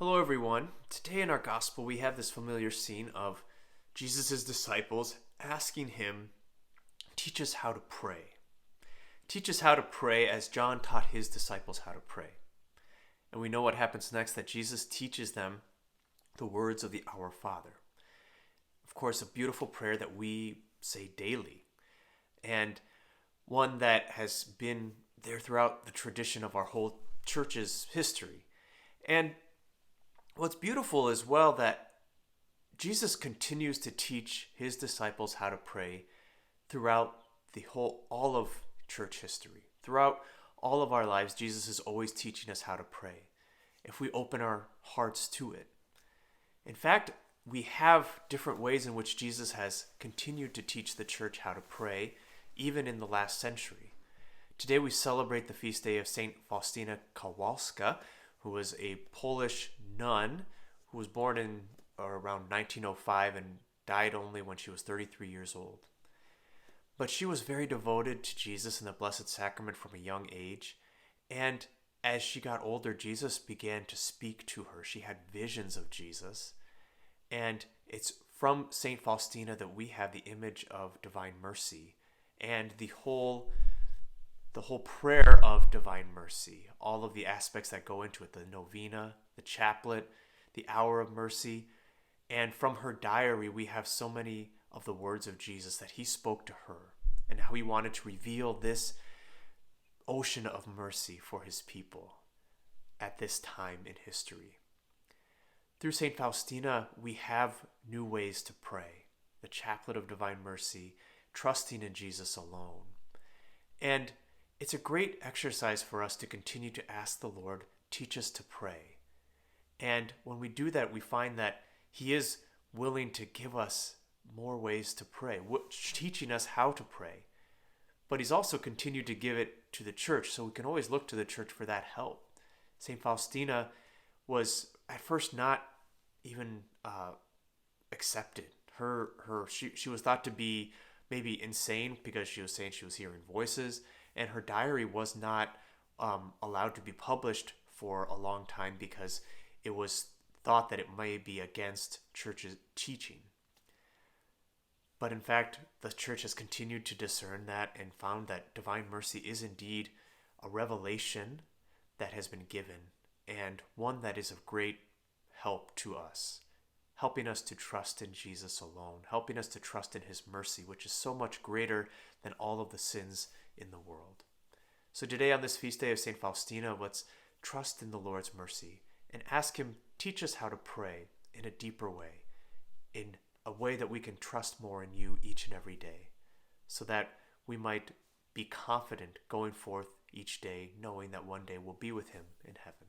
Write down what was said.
Hello, everyone. Today in our gospel, we have this familiar scene of Jesus' disciples asking him, teach us how to pray. Teach us how to pray as John taught his disciples how to pray. And we know what happens next, that Jesus teaches them the words of the Our Father. Of course, a beautiful prayer that we say daily, and one that has been there throughout the tradition of our whole church's history. And what's beautiful as well, that Jesus continues to teach his disciples how to pray throughout all of church history. Throughout all of our lives, Jesus is always teaching us how to pray if we open our hearts to it. In fact, we have different ways in which Jesus has continued to teach the church how to pray, even in the last century. Today we celebrate the feast day of Saint Faustina Kowalska, who was a Polish nun who was born in around 1905 and died only when she was 33 years old. But she was very devoted to Jesus and the Blessed Sacrament from a young age. And as she got older, Jesus began to speak to her. She had visions of Jesus. And it's from St. Faustina that we have the image of Divine Mercy and the whole prayer of Divine Mercy, all of the aspects that go into it, the novena, the chaplet, the hour of mercy. And from her diary, we have so many of the words of Jesus that he spoke to her and how he wanted to reveal this ocean of mercy for his people at this time in history. Through St. Faustina, we have new ways to pray. The chaplet of Divine Mercy, trusting in Jesus alone. And it's a great exercise for us to continue to ask the Lord, teach us to pray. And when we do that, we find that he is willing to give us more ways to pray, teaching us how to pray. But he's also continued to give it to the church, so we can always look to the church for that help. St. Faustina was at first not even accepted. She was thought to be maybe insane because she was saying she was hearing voices, and her diary was not allowed to be published for a long time because it was thought that it may be against church's teaching. But in fact, the church has continued to discern that and found that Divine Mercy is indeed a revelation that has been given, and one that is of great help to us, helping us to trust in Jesus alone, helping us to trust in his mercy, which is so much greater than all of the sins in the world. So today on this feast day of St. Faustina, let's trust in the Lord's mercy and ask him, teach us how to pray in a deeper way, in a way that we can trust more in you each and every day, so that we might be confident going forth each day, knowing that one day we'll be with him in heaven.